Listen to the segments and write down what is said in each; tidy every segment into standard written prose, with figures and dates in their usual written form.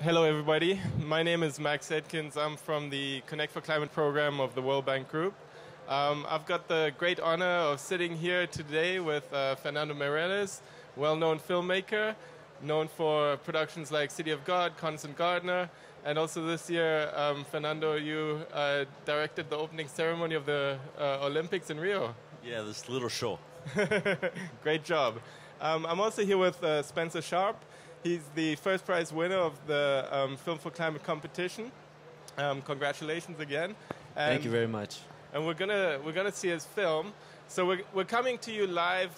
Hello everybody, my name is Max Edkins. I'm from the Film4Climate program of the World Bank Group. I've got the great honor of sitting here today with Fernando Meirelles, well-known filmmaker, known for productions like City of God, Constant Gardener, and also this year, Fernando, you directed the opening ceremony of the Olympics in Rio. Yeah, this little show. Great job. I'm also here with Spencer Sharp. He's the first prize winner of the Film4Climate competition. Congratulations again. And thank you very much. And we're gonna see his film. So we're coming to you live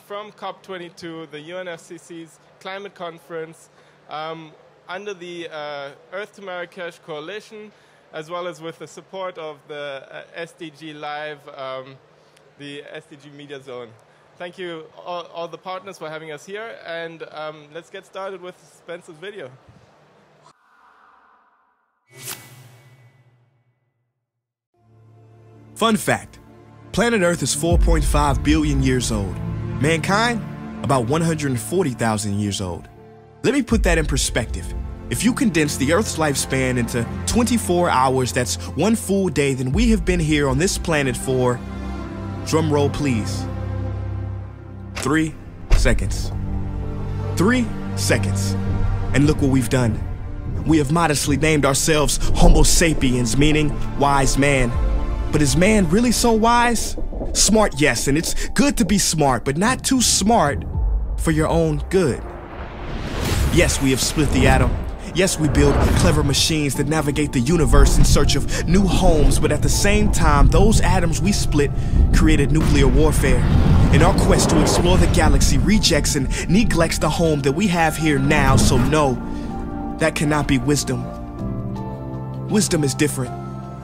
from COP22, the UNFCCC's climate conference, under the Earth to Marrakesh Coalition, as well as with the support of the SDG Live, the SDG Media Zone. Thank you, all the partners, for having us here, and let's get started with Spencer's video. Fun fact, planet Earth is 4.5 billion years old. Mankind, about 140,000 years old. Let me put that in perspective. If you condense the Earth's lifespan into 24 hours, that's one full day, then we have been here on this planet for, drum roll please, 3 seconds. 3 seconds. And look what we've done. We have modestly named ourselves Homo sapiens, meaning wise man. But is man really so wise? Smart, yes, and it's good to be smart, but not too smart for your own good. Yes, we have split the atom. Yes, we build clever machines that navigate the universe in search of new homes, but at the same time, those atoms we split created nuclear warfare. In our quest to explore the galaxy, rejects and neglects the home that we have here now, so no, that cannot be wisdom. Wisdom is different.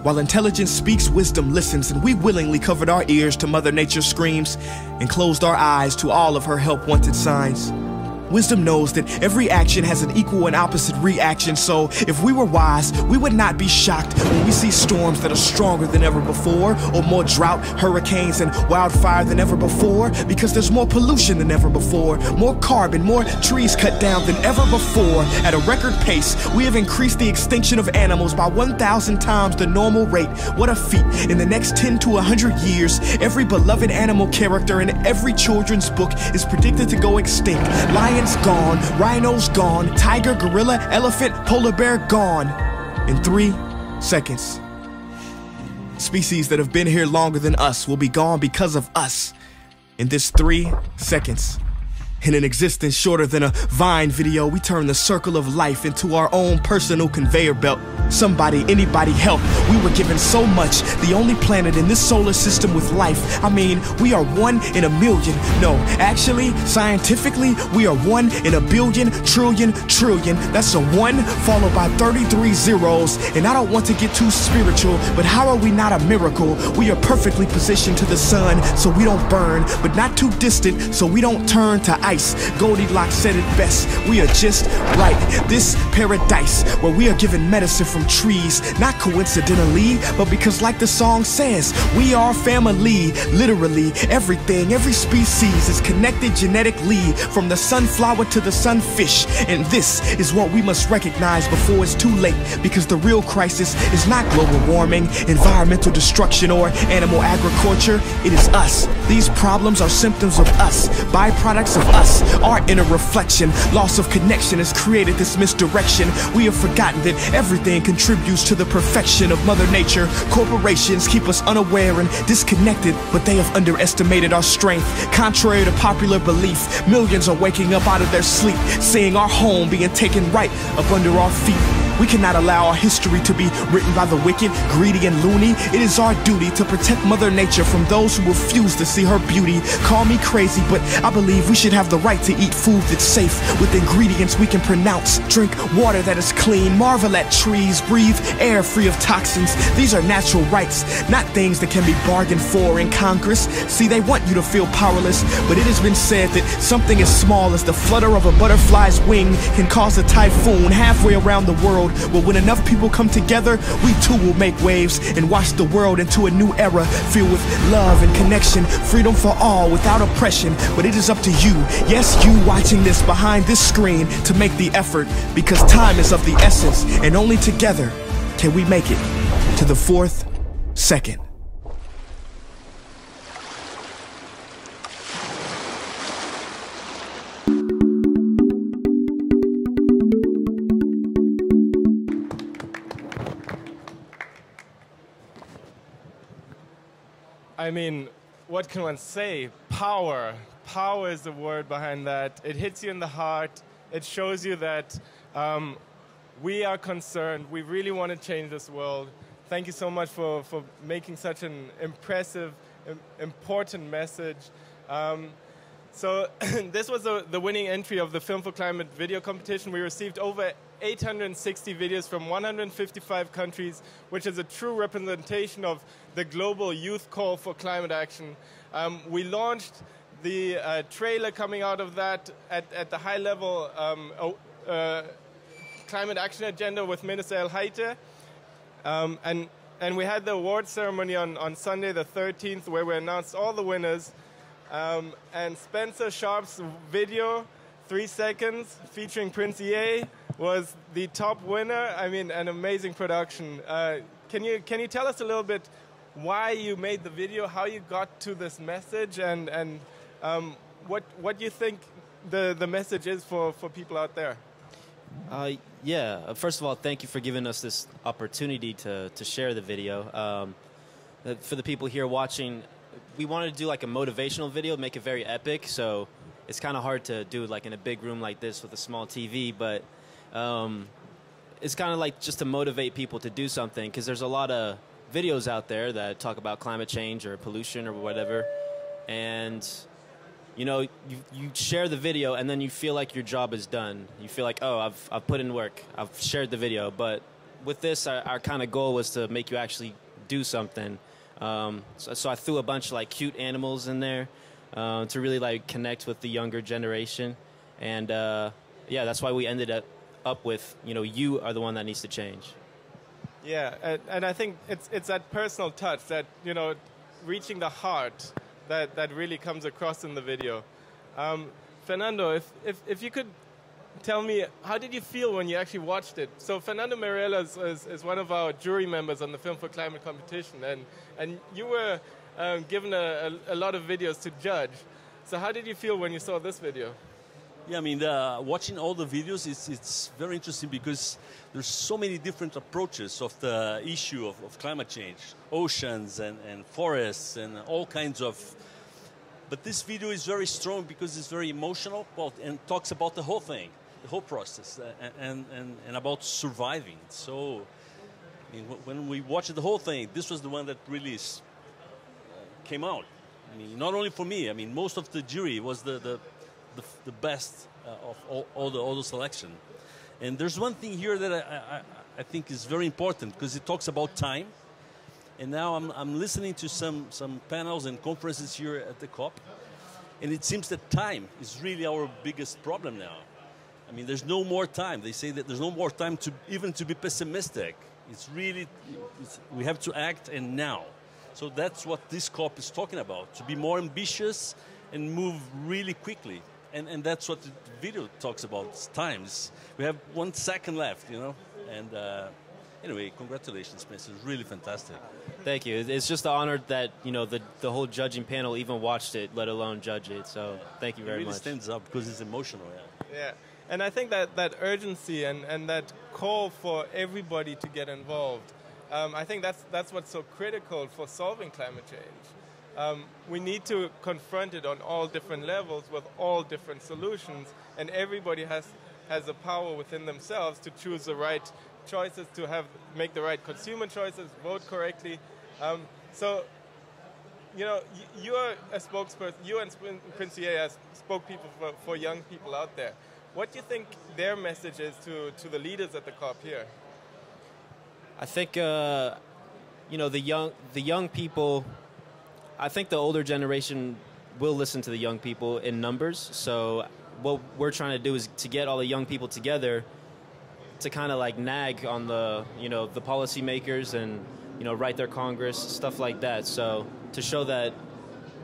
While intelligence speaks, wisdom listens, and we willingly covered our ears to Mother Nature's screams and closed our eyes to all of her help-wanted signs. Wisdom knows that every action has an equal and opposite reaction, so if we were wise, we would not be shocked when we see storms that are stronger than ever before, or more drought, hurricanes, and wildfire than ever before, because there's more pollution than ever before, more carbon, more trees cut down than ever before. At a record pace, we have increased the extinction of animals by 1,000 times the normal rate. What a feat. In the next 10 to 100 years, every beloved animal character in every children's book is predicted to go extinct. Lions gone, rhinos gone, tiger, gorilla, elephant, polar bear gone. In 3 seconds. Species that have been here longer than us will be gone because of us. In this 3 seconds. In an existence shorter than a Vine video, we turn the circle of life into our own personal conveyor belt. Somebody, anybody help. We were given so much, the only planet in this solar system with life. I mean, we are 1 in a million. No, actually, scientifically, we are 1 in a billion, trillion. That's a 1 followed by 33 zeros. And I don't want to get too spiritual, but how are we not a miracle? We are perfectly positioned to the sun so we don't burn, but not too distant so we don't turn to ice. Goldilocks said it best, we are just right. This paradise where we are given medicine from trees, not coincidentally, but because like the song says, we are family. Literally, everything, every species is connected genetically, from the sunflower to the sunfish. And this is what we must recognize before it's too late, because the real crisis is not global warming, environmental destruction, or animal agriculture. It is us. These problems are symptoms of us, byproducts of us. Our inner reflection, loss of connection has created this misdirection. We have forgotten that everything contributes to the perfection of Mother Nature. Corporations keep us unaware and disconnected, but they have underestimated our strength. Contrary to popular belief, millions are waking up out of their sleep, seeing our home being taken right up under our feet. We cannot allow our history to be written by the wicked, greedy, and loony. It is our duty to protect Mother Nature from those who refuse to see her beauty. Call me crazy, but I believe we should have the right to eat food that's safe, with ingredients we can pronounce. Drink water that is clean, marvel at trees, breathe air free of toxins. These are natural rights, not things that can be bargained for in Congress. See, they want you to feel powerless, but it has been said that something as small as the flutter of a butterfly's wing can cause a typhoon halfway around the world. But when enough people come together, we too will make waves and wash the world into a new era filled with love and connection, freedom for all without oppression. But it is up to you Yes, you watching this behind this screen to make the effort, because time is of the essence, and only together can we make it to the 4th second. I mean, what can one say? Power. Power is the word behind that. It hits you in the heart. It shows you that we are concerned. We really want to change this world. Thank you so much for making such an impressive, important message. So this was the winning entry of the Film4Climate video competition. We received over 860 videos from 155 countries, which is a true representation of the global youth call for climate action. We launched the trailer coming out of that at the high-level climate action agenda with Minister El Haite. And we had the award ceremony on Sunday the 13th, where we announced all the winners. And Spencer Sharp's video, 3 seconds, featuring Prince EA, was the top winner. I mean, an amazing production. Can you tell us a little bit why you made the video, how you got to this message, and what you think the message is for people out there? Yeah, first of all, thank you for giving us this opportunity to share the video. For the people here watching, we wanted to do like a motivational video, make it very epic, so it's kind of hard to do like in a big room like this with a small TV, but it's kind of like just to motivate people to do something, because there's a lot of videos out there that talk about climate change or pollution or whatever, and you know, you share the video and then you feel like your job is done. You feel like, oh, I've put in work, I've shared the video. But with this, our kind of goal was to make you actually do something. So I threw a bunch of like cute animals in there to really like connect with the younger generation. And yeah, that's why we ended up with, you know, you are the one that needs to change. Yeah, and I think it's that personal touch that, you know, reaching the heart that really comes across in the video. Fernando, if you could tell me, how did you feel when you actually watched it? So Fernando Meirelles is one of our jury members on the Film4Climate competition, and you were given a lot of videos to judge. So how did you feel when you saw this video? Yeah, I mean, watching all the videos, it's very interesting because there's so many different approaches of the issue of climate change, oceans and forests and all kinds of. But this video is very strong because it's very emotional and talks about the whole thing, the whole process, and about surviving. So, I mean, when we watched the whole thing, this was the one that really came out. I mean, not only for me. I mean, most of the jury was the best of all the selection. And there's one thing here that I think is very important because it talks about time. And now I'm listening to some panels and conferences here at the COP, and it seems that time is really our biggest problem now. I mean, there's no more time. They say that there's no more time even to be pessimistic. It's really, we have to act, and now. So that's what this COP is talking about, to be more ambitious and move really quickly. And that's what the video talks about, it's times. We have 1 second left, you know? And anyway, congratulations, Spencer. It's really fantastic. Thank you. It's just an honor that, you know, the whole judging panel even watched it, let alone judge it. So thank you very much. It really stands up because it's emotional, yeah. Yeah, and I think that urgency and that call for everybody to get involved, I think that's what's so critical for solving climate change. We need to confront it on all different levels with all different solutions, and everybody has the power within themselves to choose the right choices, to make the right consumer choices, vote correctly. So, you know, you are a spokesperson, you and Prince EA as spokespeople for young people out there. What do you think their message is to the leaders at the COP here? I think, you know, the young people, I think the older generation will listen to the young people in numbers. So what we're trying to do is to get all the young people together to kind of like nag on the, you know, the policymakers and, you know, write their Congress, stuff like that. So to show that,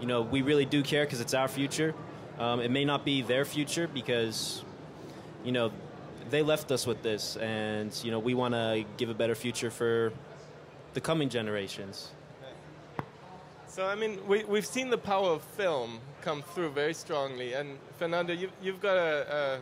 you know, we really do care because it's our future. It may not be their future because, you know, they left us with this, and, you know, we want to give a better future for the coming generations. So, I mean, we've seen the power of film come through very strongly. And, Fernando, you've got a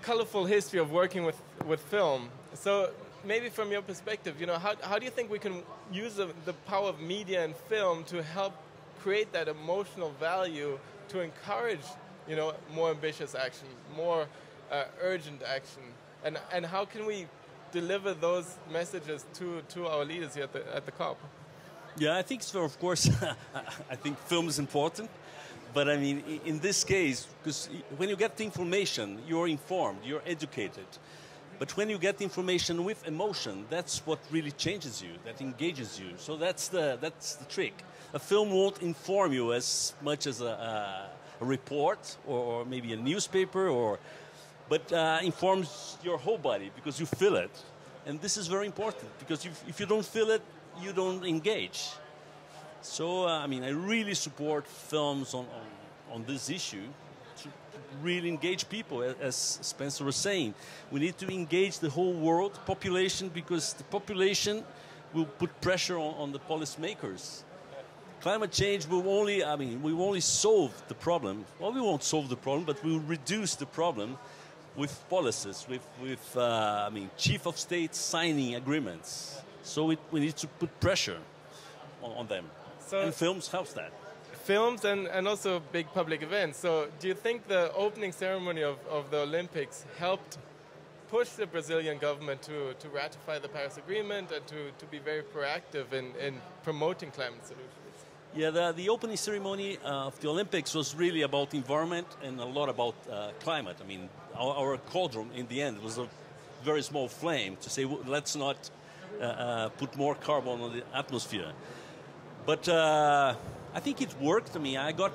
colorful history of working with film. So, maybe from your perspective, you know, how do you think we can use the power of media and film to help create that emotional value to encourage, you know, more ambitious action, more urgent action? And how can we deliver those messages to our leaders here at the COP? Yeah, I think so, of course. I think film is important. But I mean, in this case, because when you get the information, you're informed, you're educated. But when you get information with emotion, that's what really changes you, that engages you. So that's the trick. A film won't inform you as much as a report or maybe a newspaper, but informs your whole body because you feel it. And this is very important because if you don't feel it, you don't engage. So, I mean, I really support films on this issue to really engage people, as Spencer was saying. We need to engage the whole world population because the population will put pressure on the policymakers. Climate change will only solve the problem. Well, we won't solve the problem, but we'll reduce the problem with policies, with chief of state signing agreements. So we need to put pressure on them. So and films helps that. Films and also big public events. So do you think the opening ceremony of the Olympics helped push the Brazilian government to ratify the Paris Agreement and to be very proactive in promoting climate solutions? Yeah, the opening ceremony of the Olympics was really about environment and a lot about climate. I mean, our cauldron in the end was a very small flame to say, well, let's not put more carbon on the atmosphere. But I think it worked. I mean, I got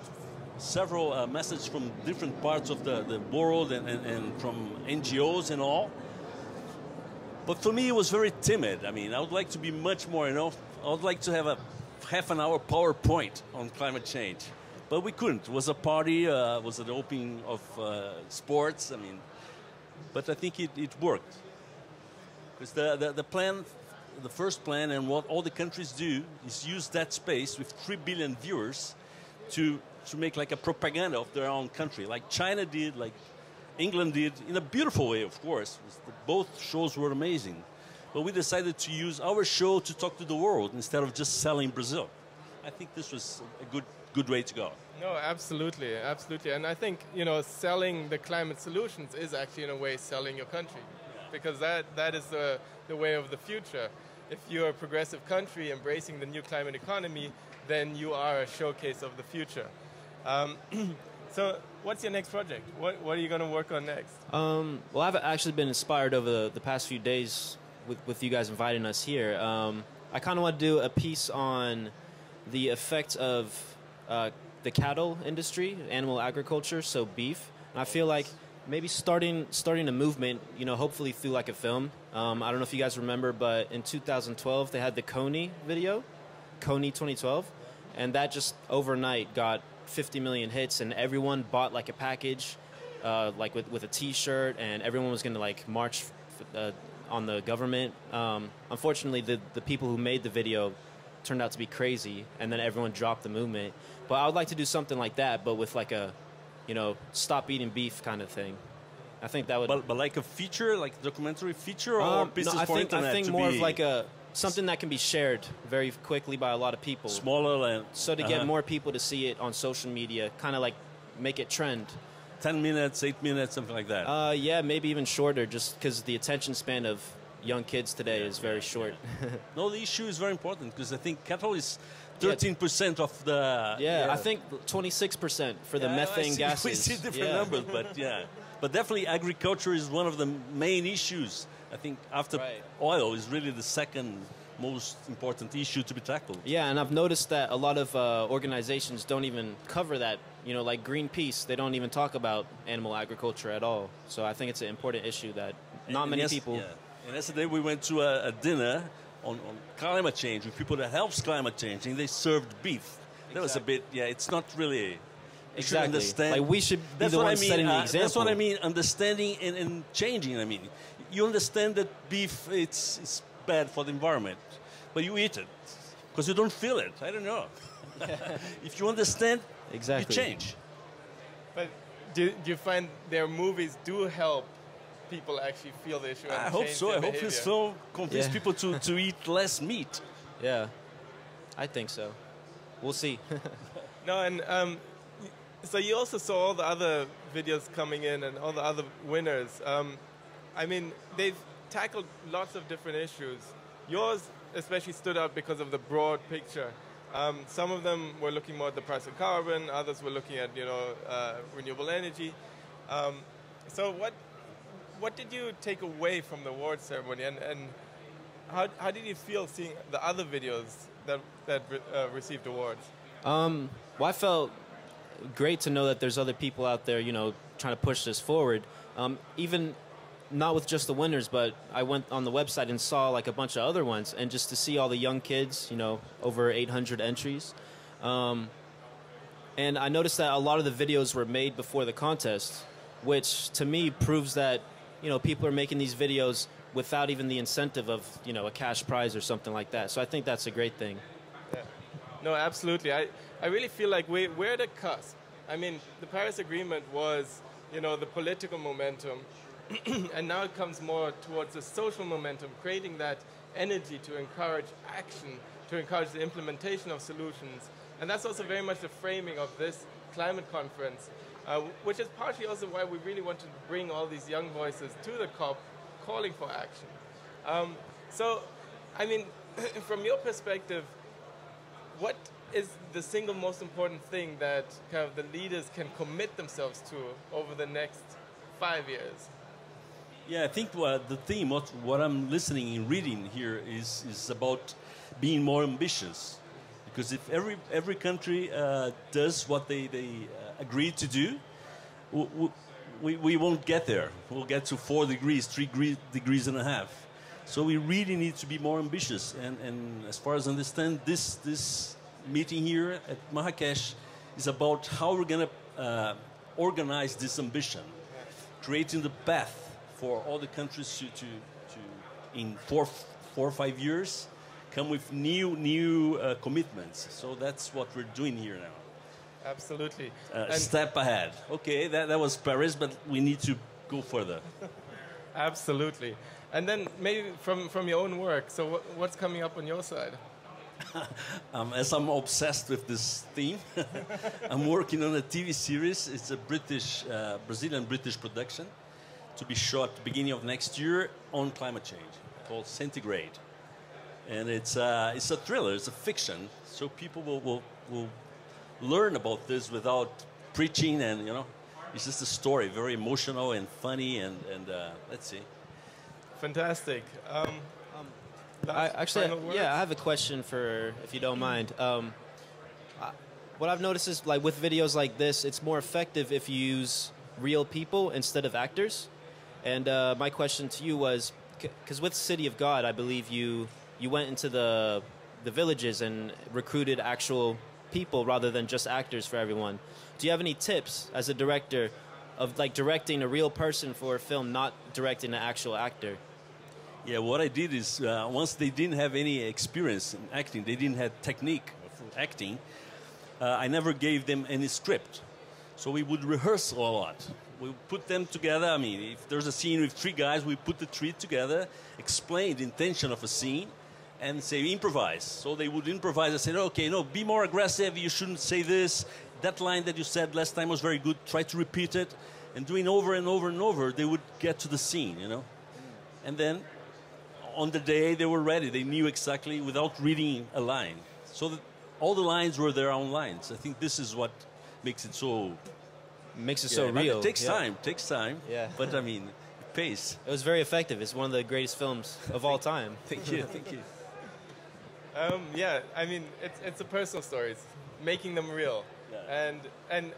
several messages from different parts of the world and from NGOs and all. But for me, it was very timid. I mean, I would like to be much more, you know, I would like to have a half-an-hour PowerPoint on climate change. But we couldn't. It was a party, it was an opening of sports, I mean. But I think it worked. Because the plan, the first plan, and what all the countries do is use that space with 3 billion viewers to make like a propaganda of their own country, like China did, like England did, in a beautiful way, of course. Both shows were amazing. But we decided to use our show to talk to the world instead of just selling Brazil. I think this was a good way to go. No, absolutely, absolutely. And I think, you know, selling the climate solutions is actually in a way selling your country. Because that is the way of the future. If you're a progressive country embracing the new climate economy, then you are a showcase of the future. So what's your next project? What are you going to work on next? Well, I've actually been inspired over the past few days with you guys inviting us here. I kind of want to do a piece on the effect of the cattle industry, animal agriculture, so beef. And I feel like maybe starting a movement, you know, hopefully through like a film. I don't know if you guys remember, but in 2012 they had the Coney video, Coney 2012, and that just overnight got 50 million hits, and everyone bought like a package, like with a T-shirt, and everyone was going to like march on the government. Unfortunately, the people who made the video turned out to be crazy, and then everyone dropped the movement. But I would like to do something like that, but with like a, you know, stop eating beef kind of thing. I think that would. But like a feature, like a documentary feature, or pieces for internet? I think more of like something that can be shared very quickly by a lot of people. Smaller and so to get more people to see it on social media, kind of like make it trend. 10 minutes, 8 minutes, something like that. Yeah, maybe even shorter, just because the attention span of young kids today is very short. No, the issue is very important because I think cattle is 13% of the... Yeah, I think 26% for the methane gases. We see different numbers, but yeah. But definitely agriculture is one of the main issues. I think after oil is really the second most important issue to be tackled. Yeah, and I've noticed that a lot of organizations don't even cover that. You know, like Greenpeace, they don't even talk about animal agriculture at all. So I think it's an important issue that not many people... Yeah. And yesterday we went to a dinner on climate change with people that helps climate change, and they served beef. Exactly. That was a bit, it's not really You should understand. Like we should be the ones setting the example. That's what I mean. Understanding and changing. I mean, you understand that beef it's bad for the environment, but you eat it because you don't feel it. I don't know. If you understand, you change. But do you find their movies do help people actually feel the issue? I hope so. I hope this film convinces people to eat less meat. Yeah, I think so. We'll see. No, and so you also saw all the other videos coming in and all the other winners. I mean, they've tackled lots of different issues. Yours especially stood out because of the broad picture. Some of them were looking more at the price of carbon. Others were looking at, renewable energy. So what did you take away from the awards ceremony, and how did you feel seeing the other videos that received awards? Well, I felt great to know that there's other people out there, trying to push this forward. Even not with just the winners, but I went on the website and saw like a bunch of other ones, and just to see all the young kids, over 800 entries. And I noticed that a lot of the videos were made before the contest, which to me proves that, people are making these videos without even the incentive of, a cash prize or something like that. So I think that's a great thing. Yeah. No, absolutely. I really feel like we're at a cusp. I mean, the Paris Agreement was, the political momentum, and now it comes more towards the social momentum, creating that energy to encourage action, to encourage the implementation of solutions. And that's also very much the framing of this climate conference, which is partially also why we really want to bring all these young voices to the COP, calling for action. So, I mean, from your perspective, what is the single most important thing that kind of the leaders can commit themselves to over the next 5 years? Yeah, I think the theme, what I'm listening and reading here is about being more ambitious. Because if every country does what they agreed to do, we won't get there. We'll get to 4 degrees, 3 degrees and a half. So we really need to be more ambitious. And as far as I understand, this meeting here at Marrakesh is about how we're going to organize this ambition, creating the path for all the countries to in 4 or 5 years, come with new commitments. So that's what we're doing here now. Absolutely. A step ahead. Okay, that was Paris, but we need to go further. Absolutely. And then maybe from your own work, so what's coming up on your side? As I'm obsessed with this theme, I'm working on a TV series. It's a Brazilian-British production to be shot beginning of next year on climate change, called Centigrade. And it's a thriller, it's a fiction, so people will learn about this without preaching, and it's just a story, very emotional and funny, and let's see. Fantastic. I have a question if you don't mind. What I've noticed is, like, with videos like this, it's more effective if you use real people instead of actors. And my question to you was, because with City of God, I believe you went into the villages and recruited actual people rather than just actors for everyone. Do you have any tips as a director of like directing a real person for a film, not directing an actual actor? Yeah, what I did is once they didn't have any experience in acting, they didn't have technique for acting, I never gave them any script. So we would rehearse a lot. We put them together. I mean, if there's a scene with 3 guys, we put the 3 together, explain the intention of a scene, and say, improvise. So they would improvise. I said, okay, no, be more aggressive. You shouldn't say this. That line that you said last time was very good. Try to repeat it. And doing over and over and over, they would get to the scene, And then on the day, they were ready. They knew exactly without reading a line. So that all the lines were their own lines. I think this is what makes it so... so real. It takes time. Yeah. But I mean, it pays. It was very effective. It's one of the greatest films of all time. Thank you. Thank you. Yeah, I mean, it's the personal stories, making them real. Yeah. And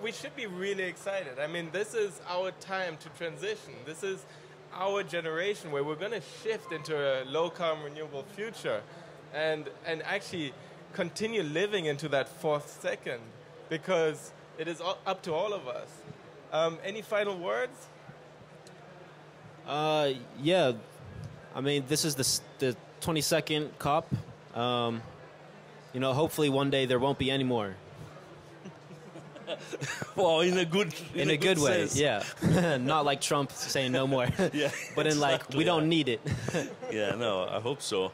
we should be really excited. I mean, this is our time to transition. This is our generation where we're going to shift into a low-carbon renewable future and actually continue living into that 4th second. because it is up to all of us. Any final words? Yeah, I mean, this is the 22nd COP. You know, hopefully one day there won't be any more. Well, in a good way, sense. yeah. Not like Trump saying no more. Yeah, but in like, we don't need it. Yeah, no, I hope so.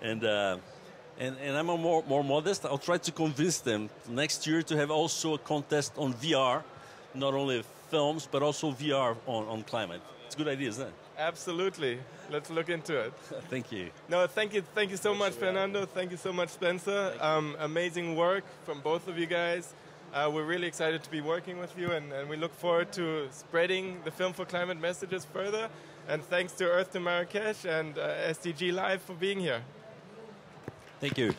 And I'm more modest. I'll try to convince them next year to have also a contest on VR, not only films, but also VR on climate. It's a good idea, isn't it? Absolutely. Let's look into it. Thank you. No, thank you so much, Fernando. Thank you so much, Spencer. Amazing work from both of you guys. We're really excited to be working with you, and we look forward to spreading the Film4Climate messages further. And thanks to Earth to Marrakesh and SDG Live for being here. Thank you.